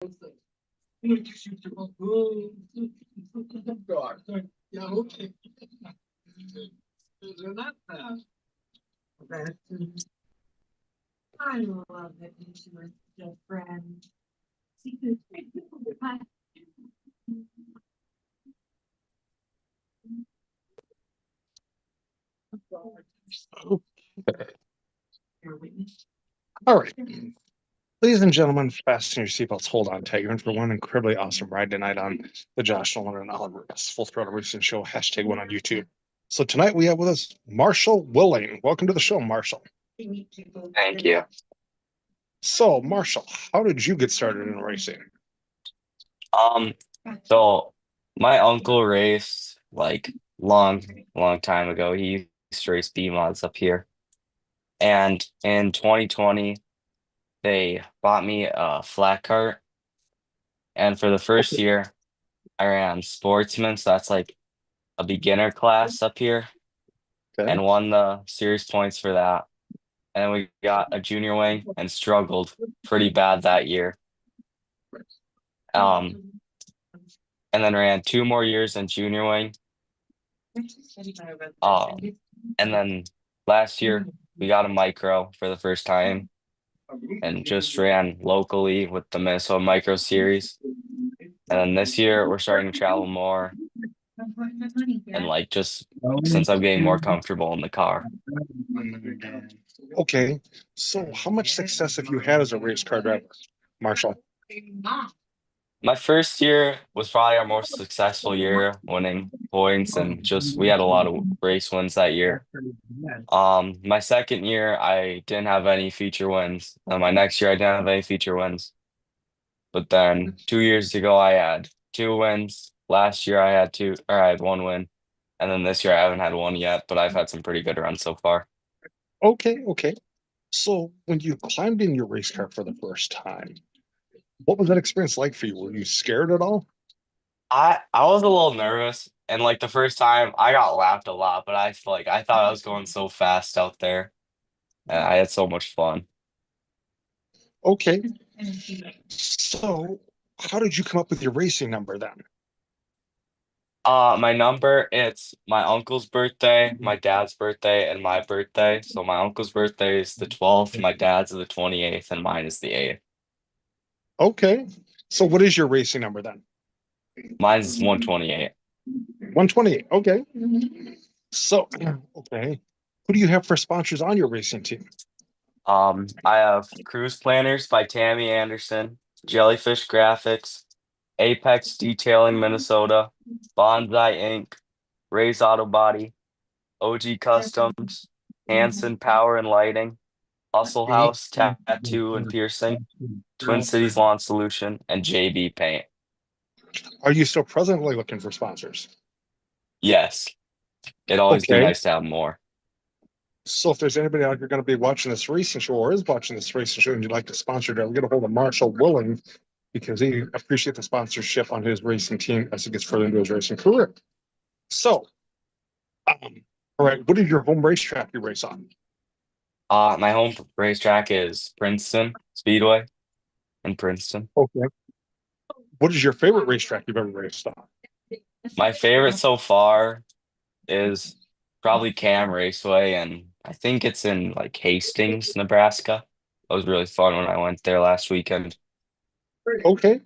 Yeah, okay. I love that she was a friend. All right. Ladies and gentlemen, fasten your seatbelts, hold on tight. You're in for one incredibly awesome ride tonight on the Josh Nolan and Oliver Full Throttle Racing Show, #1 on YouTube. So tonight we have with us Marshall Willing. Welcome to the show, Marshall. Thank you. So, Marshall, how did you get started in racing? Um, so my uncle raced like long time ago. He used to race B mods up here. And in 2020, they bought me a flat cart. And for the first year, I ran sportsman, so that's like a beginner class up here, Okay. and won the series points for that. And then we got a junior wing and struggled pretty bad that year. Um, and then ran 2 more years in junior wing. And then last year we got a micro for the first time and just ran locally with the Minnesota Micro Series. And then this year we're starting to travel more and like just since I'm getting more comfortable in the car. Okay. So, how much success have you had as a race car driver, Marshall? My first year was probably our most successful year, winning points and just we had a lot of race wins that year. My second year I didn't have any feature wins. My next year I didn't have any feature wins. But then 2 years ago I had 2 wins. Last year I had two, or I had 1 win. And then this year I haven't had one yet, but I've had some pretty good runs so far. Okay. So, when you climbed in your race car for the first time, what was that experience like for you? Were you scared at all? I was a little nervous, and like the first time I got laughed a lot, but I thought I was going so fast out there, and I had so much fun. Okay. So, how did you come up with your racing number then? My number, it's my uncle's birthday, my dad's birthday, and my birthday. So my uncle's birthday is the 12th, my dad's is the 28th, and mine is the 8th. Okay. So, what is your racing number then? Mine's 128. 128. Okay. So, okay. Who do you have for sponsors on your racing team? I have Cruise Planners by Tammy Anderson, Jellyfish Graphics, Apex Detailing Minnesota, Bonsai Inc., Ray's Auto Body, OG Customs, Hanson Power and Lighting, Hustle House Tattoo and Piercing, Twin Cities Lawn Solution, and JB Paint. Are you still presently looking for sponsors? Yes, it'd always be Okay. nice to have more. So, if there's anybody out here going to be watching this racing show or is watching this racing show and you'd like to sponsor, get a hold of Marshall Willing because he appreciates the sponsorship on his racing team as he gets further into his racing career. So, all right, what is your home racetrack you race on? My home racetrack is Princeton Speedway in Princeton. Okay. What is your favorite racetrack you've ever raced on? My favorite so far is probably Cam Raceway, and I think it's in like Hastings, Nebraska. It was really fun when I went there last weekend. Okay.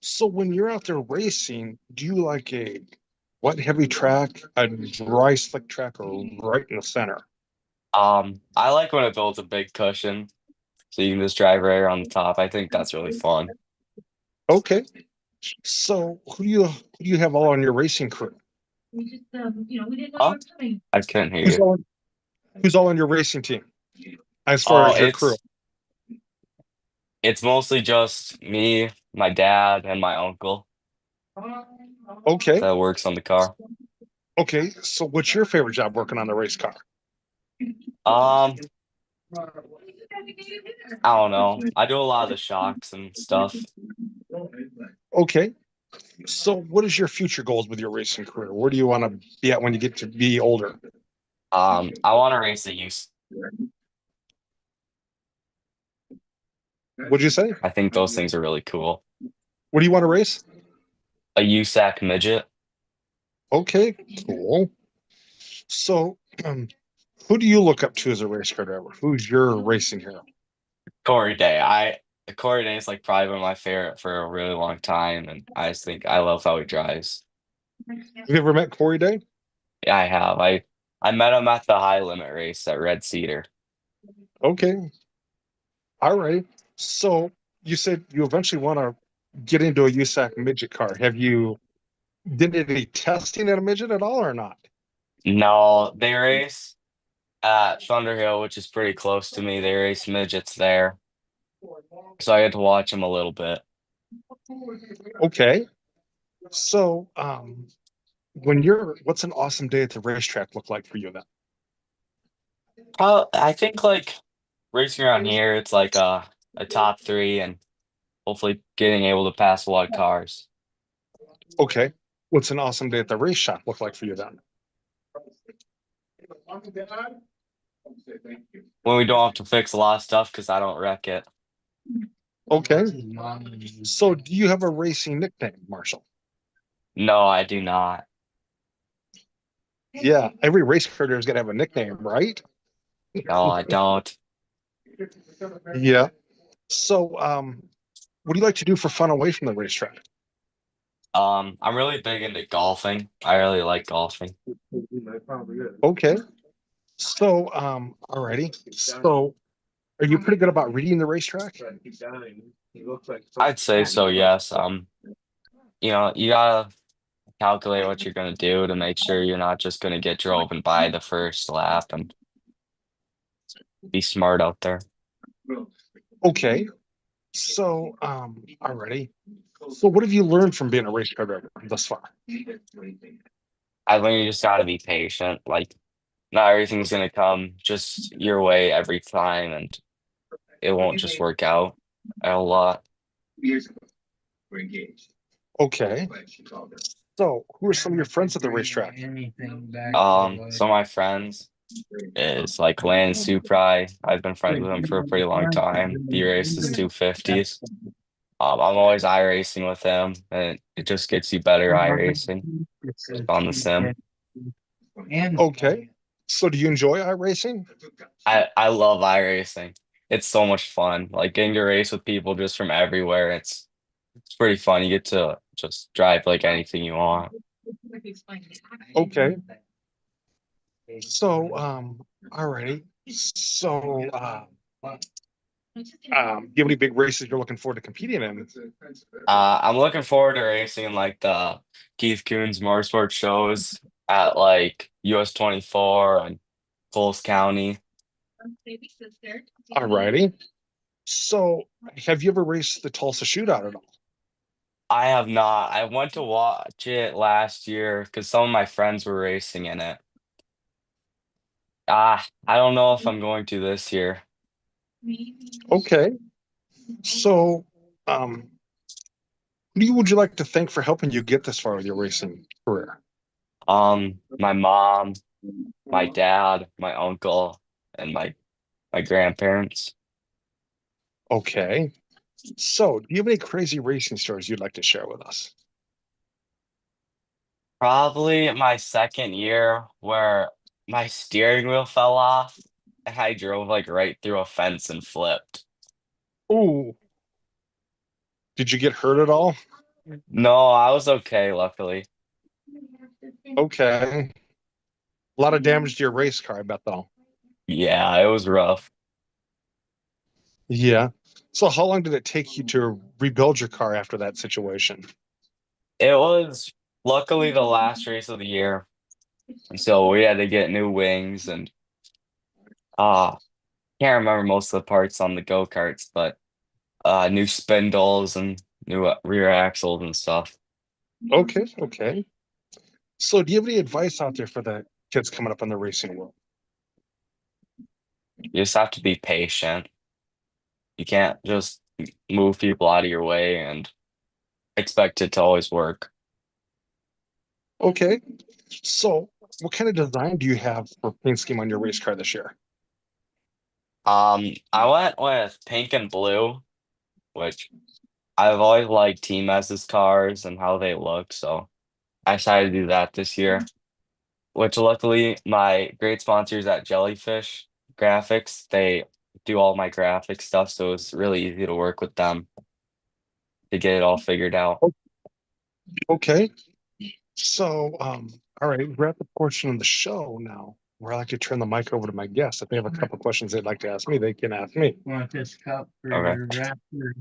So when you're out there racing, do you like a wet heavy track, a dry slick track, or right in the center? I like when it builds a big cushion so you can just drive right around the top. I think that's really fun. Okay. So who do you have all on your racing crew? Oh, I couldn't hear Who's you. all who's all on your racing team as far Oh, as your crew? it's mostly just me, my dad, and my uncle Okay. that works on the car. Okay. So what's your favorite job working on the race car? Um, I don't know. I do a lot of the shocks and stuff. Okay. So what is your future goals with your racing career? Where do you want to be at when you get to be older? I want to race a youth. What'd you say? I think those things are really cool. What do you want to race? A USAC midget. Okay, cool. So, who do you look up to as a race car driver? Who's your racing hero? Corey Day. Corey Day is like probably one of my favorite for a really long time, and I just think I love how he drives. Have you ever met Corey Day? Yeah, I have. I met him at the high limit race at Red Cedar. Okay, all right. So you said you eventually want to get into a USAC midget car. Have you did any testing at a midget at all or not? No, they race at Thunderhill, which is pretty close to me. They race midgets there, so I get to watch them a little bit. Okay. So, what's an awesome day at the racetrack look like for you then? I think like racing around here, it's like a top three, and hopefully getting able to pass a lot of cars. Okay. What's an awesome day at the race shop look like for you then? When we don't have to fix a lot of stuff because I don't wreck it. Okay. So, do you have a racing nickname, Marshall? No, I do not. Yeah, every race car driver's got to have a nickname, right? No, I don't. Yeah. So, what do you like to do for fun away from the racetrack? I'm really big into golfing. I really like golfing. Okay. So, alrighty. So, are you pretty good about reading the racetrack? I'd say so, yes. You gotta calculate what you're gonna do to make sure you're not just gonna get driven by the first lap and be smart out there. Okay. So, alrighty. So, what have you learned from being a race car driver thus far? I think you just gotta be patient. Like, not everything's gonna come just your way every time, and it won't just work out a lot. Okay. So, who are some of your friends at the racetrack? Some of my friends is like Landon Supry. I've been friends with him for a pretty long time. He races 250s. I'm always iRacing with him, and it just gets you better iRacing on the sim. Okay. So, do you enjoy iRacing? I love iRacing. It's so much fun. Like getting to race with people just from everywhere. It's pretty fun. You get to just drive like anything you want. Okay. So, alrighty. So, do you have any big races you're looking forward to competing in? I'm looking forward to racing in like the Keith Coons Motorsport shows at like US 24 and Coles County. Alrighty. So, have you ever raced the Tulsa Shootout at all? I have not. I went to watch it last year because some of my friends were racing in it. I don't know if I'm going to this year. Okay. So, um, who would you like to thank for helping you get this far with your racing career? My mom, my dad, my uncle, and my grandparents. Okay. So, do you have any crazy racing stories you'd like to share with us? Probably my second year where my steering wheel fell off and I drove like right through a fence and flipped. Oh, did you get hurt at all? No, I was okay, luckily. Okay. A lot of damage to your race car, I bet, though. Yeah, it was rough. Yeah. So, how long did it take you to rebuild your car after that situation? It was luckily the last race of the year. And so we had to get new wings and uh can't remember most of the parts on the go-karts, but new spindles and new rear axles and stuff. Okay. Okay. So, do you have any advice out there for the kids coming up in the racing world? You just have to be patient. You can't just move people out of your way and expect it to always work. Okay. So, what kind of design do you have for paint scheme on your race car this year? I went with pink and blue, which I've always liked Team S's cars and how they look, so I decided to do that this year. Which luckily my great sponsors at Jellyfish Graphics, they do all my graphic stuff, so it's really easy to work with them to get it all figured out. Okay. So, all right, we're at the portion of the show now where I like to turn the mic over to my guests. If they have a couple questions they'd like to ask me, they can ask me. Want this cup for Okay. your raptor?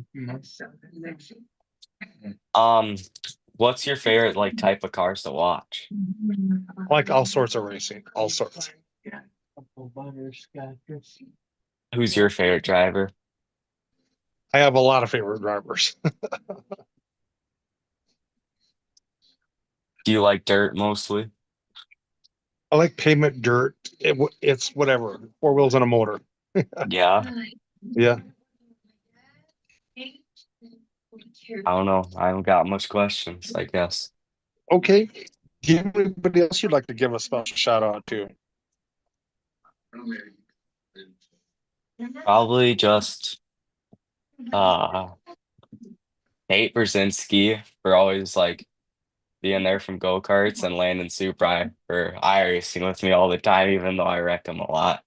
What's your favorite like type of cars to watch? I like all sorts of racing, all sorts. Couple butterscotches. Who's your favorite driver? I have a lot of favorite drivers. Do you like dirt mostly? I like pavement, dirt. It's whatever. Four wheels and a motor. Yeah, Yeah. I don't know. I don't got much questions, I guess. Okay. Do you have anybody else you'd like to give a special shout out to? Probably just Nate Brzezinski for always like being there from go-karts and Landon Supri for iRacing with me all the time, even though I wreck him a lot.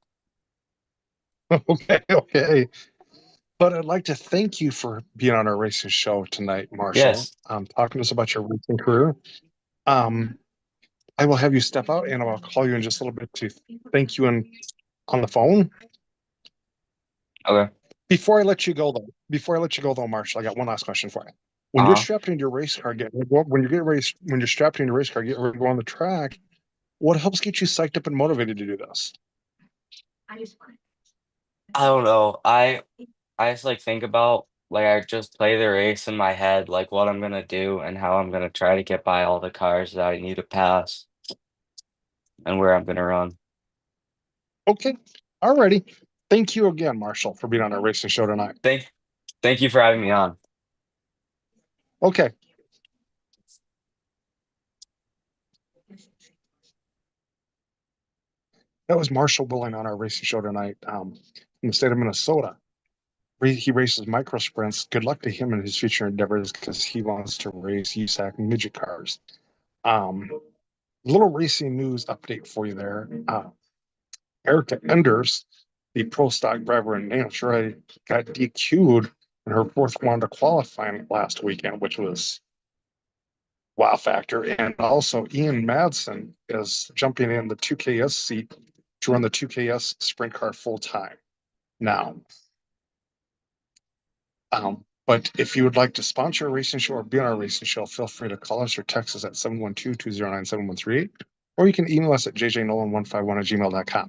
Okay, okay. But I'd like to thank you for being on our racing show tonight, Marshall. Yes. Talking to us about your racing career. I will have you step out and I'll call you in just a little bit to thank you on the phone. Okay. Before I let you go though, Marshall, I got one last question for you. When you're strapped into your race car, when you're strapped into your race car, get ready to go on the track, what helps get you psyched up and motivated to do this? I don't know. I just like think about like I just play the race in my head, like what I'm gonna do and how I'm gonna try to get by all the cars that I need to pass and where I'm gonna run. Okay. Alrighty. Thank you again, Marshall, for being on our racing show tonight. Thank you for having me on. Okay. That was Marshall Willing on our racing show tonight in the state of Minnesota. He races micro sprints. Good luck to him in his future endeavors because he wants to race USAC midget cars. Little racing news update for you there. Erica Enders, the pro stock driver in Hampshire, got DQ'd in her fourth Wanda qualifying last weekend, which was wow factor. And also Ian Madsen is jumping in the 2KS seat to run the 2KS sprint car full time now. But if you would like to sponsor a racing show or be on our racing show, feel free to call us or text us at 712-209-7138, or you can email us at jjnolan151@gmail.com.